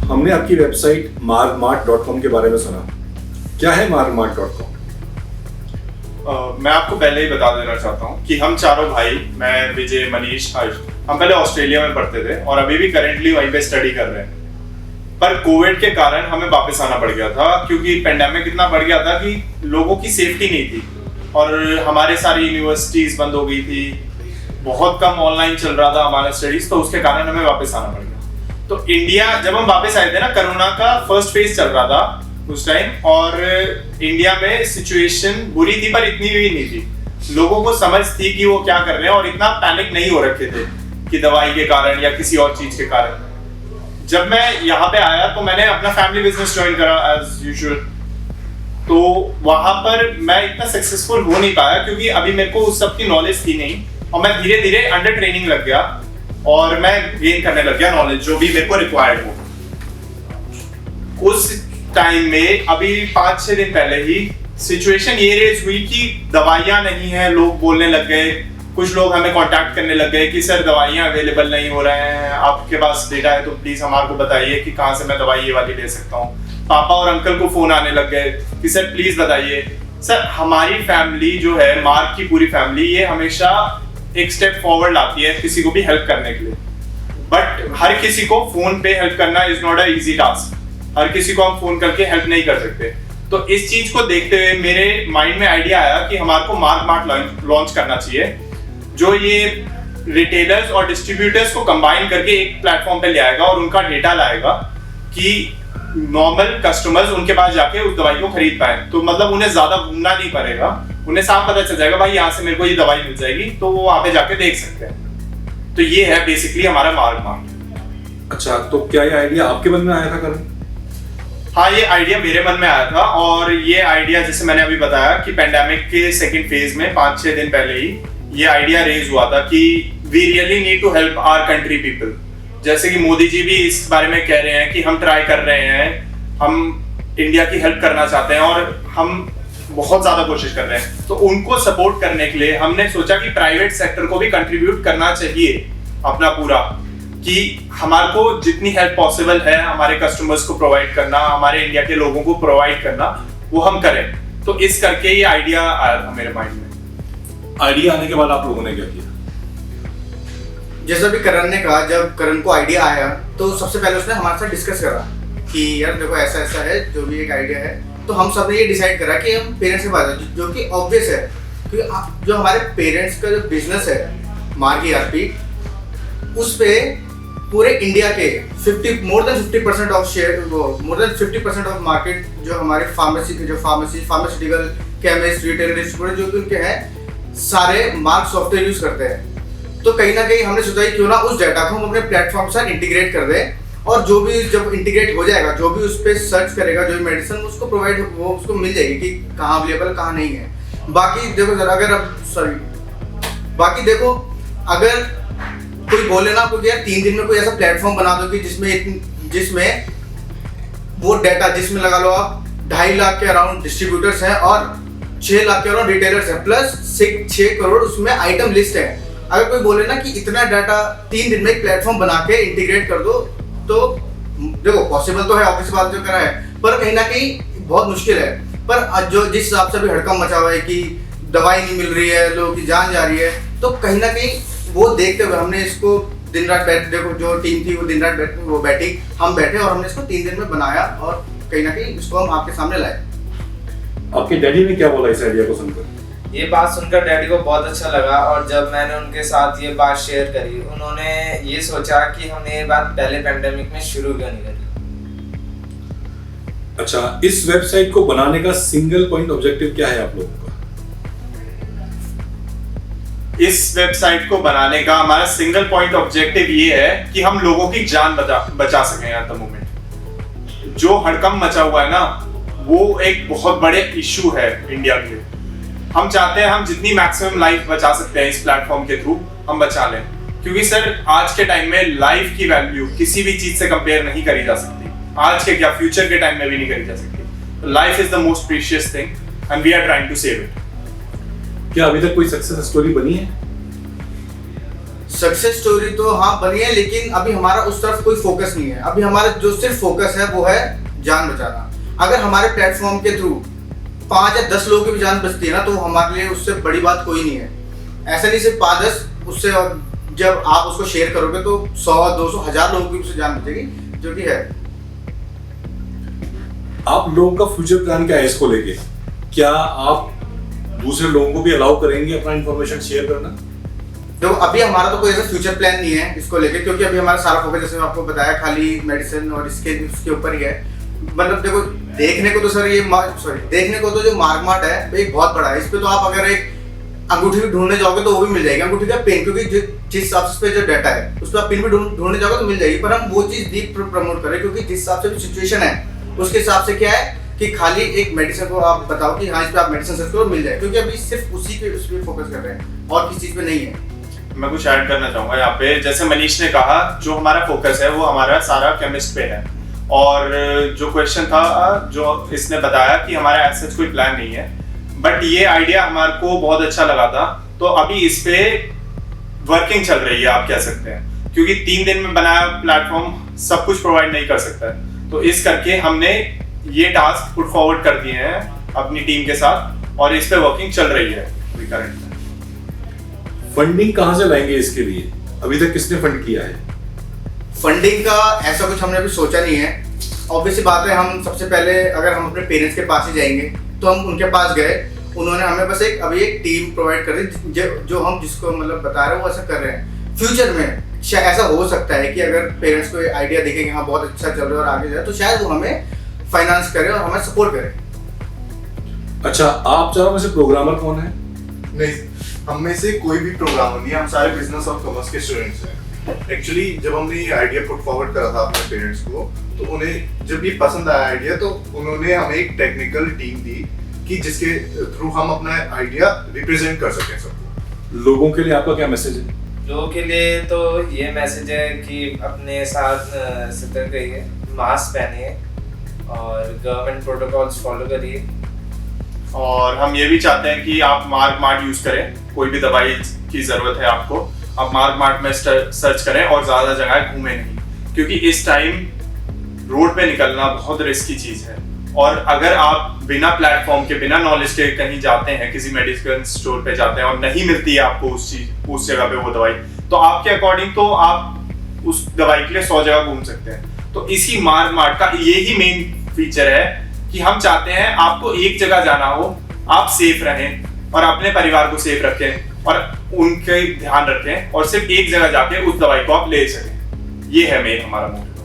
हमने आपकी website margmart.com के बारे में सुना। क्या है margmart.com? मैं आपको पहले ही बता देना चाहता हूँ कि हम चारों भाई, मैं, विजय, मनीष, हर्ष, हम पहले ऑस्ट्रेलिया में पढ़ते थे और अभी भी करेंटली वहीं पे स्टडी कर रहे हैं। पर कोविड के कारण हमें वापस आना पड़ गया था क्योंकि पेंडेमिक इतना बढ़ गया था कि लोगों की सेफ्टी नहीं थी और हमारे सारी यूनिवर्सिटीज बंद हो गई थी, बहुत कम ऑनलाइन चल रहा था हमारा स्टडीज, तो उसके कारण हमें वापस आना पड़ गया। तो इंडिया जब हम वापस आए थे ना, कोरोना का फर्स्ट फेज चल रहा था उस टाइम, और इंडिया में सिचुएशन बुरी थी पर इतनी भी नहीं थी। लोगों को समझ थी कि वो क्या कर रहे हैं और इतना पैनिक नहीं हो रखे थे कि दवाई के कारण या किसी और चीज के कारण। जब मैं यहाँ पे आया तो मैंने अपना फैमिली बिजनेस ज्वाइन करा एज यूजुअल। तो वहां पर मैं इतना सक्सेसफुल हो नहीं पाया क्योंकि अभी मेरे को उस सब की नॉलेज थी नहीं, और मैं धीरे धीरे अंडर ट्रेनिंग लग गया और मैं गेन करने लग गया नॉलेज जो भी मेरे को रिक्वायर्ड हो। उस टाइम में अभी 5-6 दिन पहले ही सिचुएशन ये रेज हुई कि दवाइयां नहीं है, लोग बोलने लग गए, कुछ लोग हमें कांटेक्ट करने लग गए कि सर दवाइयां अवेलेबल नहीं हो रहे हैं, आपके पास डेटा है तो प्लीज हमारे को बताइए कि कहाँ से मैं दवाई ये वाली ले सकता हूँ। पापा और अंकल को फोन आने लग गए कि सर प्लीज बताइए। सर हमारी फैमिली जो है, मार्क की पूरी फैमिली, ये हमेशा एक स्टेप फॉरवर्ड लाती है किसी को भी हेल्प करने के लिए, बट हर किसी को फोन पे हेल्प करना is not a easy task. हर किसी को हम फोन करके हेल्प नहीं कर सकते। तो इस चीज को देखते हुए मेरे माइंड में आइडिया आया कि हमारे को मार्ट लॉन्च करना चाहिए जो ये रिटेलर्स और डिस्ट्रीब्यूटर्स को कंबाइन करके एक प्लेटफॉर्म पे ले आएगा और उनका डेटा लाएगा कि नॉर्मल कस्टमर्स उनके पास जाके उस दवाई को खरीद पाए। तो मतलब उन्हें ज्यादा घूमना नहीं पड़ेगा, उन्हें साफ पता चल जाएगा भाई यहाँ से मेरे को ये दवाई मिल जाएगी, तो वो वहां पे जाके देख सकते हैं। तो ये है बेसिकली हमारा मार्ट। अच्छा, तो क्या ये आइडिया आपके मन में आया था करण? हाँ, ये आइडिया मेरे मन में आया था, और ये आइडिया जैसे मैंने अभी बताया कि पेंडेमिक के सेकंड फेज में 5-6 दिन पहले ही ये आइडिया रेज हुआ था कि we really need to help our country people. जैसे कि मोदी जी भी इस बारे में कह रहे हैं कि हम ट्राई कर रहे हैं, हम इंडिया की हेल्प करना चाहते हैं और हम बहुत ज्यादा कोशिश कर रहे हैं। तो उनको सपोर्ट करने के लिए हमने सोचा कि प्राइवेट सेक्टर को भी कंट्रीब्यूट करना चाहिए अपना पूरा, कि हमारे को जितनी हेल्प पॉसिबल है हमारे कस्टमर्स को प्रोवाइड करना, हमारे इंडिया के लोगों को प्रोवाइड करना, वो हम करें। तो इस करके ये आइडिया आया था मेरे माइंड में। आइडिया आने के बाद आप लोगों ने क्या किया? जैसा भी करण ने कहा, जब करण को आइडिया आया तो सबसे पहले उसने हमारे साथ डिस्कस करा कि यार देखो ऐसा ऐसा है, जो भी एक आइडिया है। तो हम सब ने ये डिसाइड करा कि हम पेरेंट्स से बात करें, जो कि ऑब्वियस है क्योंकि जो हमारे पेरेंट्स का जो बिजनेस है मार्क ERP, उस पे पूरे इंडिया के more than 50% of share, more than 50% of market जो हमारे फार्मास्यूटिकल, केमिस्ट, रिटेल, डिस्ट्रीब्यूटर जो कि उनके हैं, सारे मार्क सॉफ्टवेयर यूज करते हैं। तो कहीं ना कहीं हमने सोचा क्यों ना उस डाटा को हम अपने प्लेटफॉर्म के साथ इंटीग्रेट कर दें, और जो भी जब इंटीग्रेट हो जाएगा, जो भी उस पर सर्च करेगा, जो भी मेडिसिन उसको प्रोवाइड, वो उसको मिल जाएगी कि कहाँ अवेलेबल कहाँ नहीं है। बाकी देखो सर, अगर कोई बोले ना आपको यार 3 दिन में कोई ऐसा प्लेटफॉर्म बना दो कि जिसमें वो डाटा, जिसमें लगा लो आप 2.5 लाख के अराउंड डिस्ट्रीब्यूटर्स हैं और 6 लाख के अराउंड रिटेलर्स हैं, प्लस 6 करोड़ उसमें आइटम लिस्ट है। अगर कोई बोले ना कि इतना डाटा 3 दिन में एक प्लेटफॉर्म बना के इंटीग्रेट कर दो, तो देखो पॉसिबल तो है, ऑब्वियस बात जो करा है, पर कहीं ना कहीं बहुत मुश्किल है। पर जो जिस हिसाब से भी हड़कंप मचा हुआ है कि दवाई नहीं मिल रही है, लोगों की जान जा रही है, तो कहीं ना कहीं वो देखते हुए हमने इसको दिन रात देखो जो टीम थी वो दिन रात बैठी, हम बैठे और हमने इसको 3 दिन में बनाया और कहीं ना कहीं इसको हम आपके सामने लाए। आपके डैडी ने क्या बोला इस आइडिया को सुनकर? ये बात सुनकर डैडी को बहुत अच्छा लगा, और जब मैंने उनके साथ ये बात शेयर करी, उन्होंने ये सोचा कि हमने ये बात पहले पेंडेमिक में शुरू क्यों नहीं करी। अच्छा, इस वेबसाइट को बनाने का सिंगल पॉइंट ऑब्जेक्टिव क्या है आप लोगों का? इस वेबसाइट को बनाने का हमारा सिंगल पॉइंट ऑब्जेक्टिव ये है कि हम लोगों की जान बचा सकें। एट द मोमेंट जो हड़कंप मचा हुआ है ना, वो एक बहुत बड़े इशू है इंडिया के लिए। हम चाहते हैं हम जितनी मैक्सिमम लाइफ बचा सकते हैं इस प्लेटफॉर्म के थ्रू हम बचा लें, क्योंकि सर आज के टाइम में लाइफ की वैल्यू किसी भी चीज से कंपेयर नहीं करी जा सकती। आज के क्या, फ्यूचर के टाइम में भी नहीं करी जा सकती। Life is the most precious thing and we are trying to save it. क्या अभी तक कोई सक्सेस स्टोरी बनी है? सक्सेस स्टोरी तो हाँ बनी है, लेकिन अभी हमारा उस तरफ कोई फोकस नहीं है। अभी हमारा जो सिर्फ फोकस है वो है जान बचाना। अगर हमारे प्लेटफॉर्म के थ्रू 5 या 10 लोगों की भी जान बचती है ना, तो हमारे लिए उससे बड़ी बात कोई नहीं है। ऐसा नहीं सिर्फ 5-10, उससे जब आप उसको शेयर करोगे तो 100-200 1000 लोगों की उससे जान बचेगी, जो कि है। आप लोगों का फ्यूचर प्लान क्या है इसको लेके? क्या आप दूसरे लोगों को भी अलाउ करेंगे अपना इंफॉर्मेशन शेयर करना? देखो अभी हमारा तो कोई ऐसा फ्यूचर प्लान नहीं है इसको लेके, क्योंकि अभी हमारा सारा फोकस, जैसे मैं आपको बताया, खाली मेडिसिन और इसके ऊपर ही है। मतलब देखो देखने को तो सर ये देखने को तो जो मार्कमार्ट है वो एक बहुत बड़ा है। इस पे तो आप अगर एक अंगूठी भी ढूंढने जाओगे तो वो भी मिल जाएगी, अंगूठी का पिन, क्योंकि जिस हिसाब से जो डाटा है उस पर आप पिन भी ढूंढने जाओगे तो मिल जाएगी। पर हम वो चीज़ डीप प्रमोट करें, क्योंकि जिस हिसाब से सिचुएशन है उसके हिसाब से क्या है कि खाली एक मेडिसिन को आप बताओ कि हाँ इस पे आप मेडिसिन सर्च करो मिल जाए, क्योंकि अभी सिर्फ उस पर फोकस कर रहे हैं और किसी चीज़ पे नहीं है। मैं कुछ ऐड करना चाहूँगा यहाँ पे। जैसे मनीष ने कहा, जो हमारा फोकस है वो हमारा सारा केमिस्ट पे है। और जो क्वेश्चन था जो इसने बताया कि हमारा ऐसा कोई प्लान नहीं है, बट ये आइडिया हमारे को बहुत अच्छा लगा था, तो अभी इस पे वर्किंग चल रही है आप कह सकते हैं, क्योंकि 3 दिन में बनाया प्लेटफॉर्म सब कुछ प्रोवाइड नहीं कर सकता है। तो इस करके हमने ये टास्क पुट फॉरवर्ड कर दिए हैं अपनी टीम के साथ, और इस पे वर्किंग चल रही है करंट में। फंडिंग कहाँ से लाएंगे इसके लिए? अभी तक किसने फंड किया है? फंडिंग का ऐसा कुछ हमने अभी सोचा नहीं है। ऑब्वियसली बात है, हम सबसे पहले अगर हम अपने पेरेंट्स के पास ही जाएंगे तो हम उनके पास गए, उन्होंने हमें बस अभी एक टीम प्रोवाइड कर दी, जो हम जिसको मतलब बता रहे हैं वो ऐसा कर रहे हैं। फ्यूचर में शायद ऐसा हो सकता है कि अगर पेरेंट्स को आइडिया देखें कि हाँ बहुत अच्छा चल रहा है और आगे जाए, तो शायद वो हमें फाइनेंस करे और हमें सपोर्ट करे। अच्छा, आप चारों में से प्रोग्रामर कौन है? नहीं, हम में से कोई भी प्रोग्रामर नहीं है, हम सारे बिजनेस और कॉमर्स के स्टूडेंट्स हैं। एक्चुअली जब हमने ये आइडिया पुट फॉरवर्ड करा था अपने पेरेंट्स को, तो उन्हें जब ये पसंद आया आइडिया, तो उन्होंने हमें एक टेक्निकल टीम दी कि जिसके थ्रू हम अपना आइडिया रिप्रेजेंट कर सकें सबको। लोगों के लिए आपका क्या मैसेज है? लोगों के लिए तो ये मैसेज है कि अपने साथ सतर्क रहिए, मास्क पहनिए और गवर्नमेंट प्रोटोकॉल्स फॉलो करिए। और हम ये भी चाहते हैं कि आप मार्ट यूज करें। कोई भी दवाई की जरूरत है आपको, आप मार्ट में सर्च करें और ज्यादा जगह घूमें नहीं, क्योंकि इस टाइम रोड पे निकलना बहुत रिस्की चीज है। और अगर आप बिना प्लेटफॉर्म के, बिना नॉलेज के कहीं जाते हैं, किसी मेडिकल स्टोर पे जाते हैं और नहीं मिलती है आपको उस जगह पे वो दवाई, तो आपके अकॉर्डिंग तो आप उस दवाई के लिए 100 जगह घूम सकते हैं। तो इसी मार्ट का यही मेन फीचर है कि हम चाहते हैं आपको एक जगह जाना हो, आप सेफ रहें और अपने परिवार को सेफ रखें और उनके ध्यान रखें, और सिर्फ एक जगह जाके उस दवाई को आप ले सकें। ये है मेन हमारा मोटिव।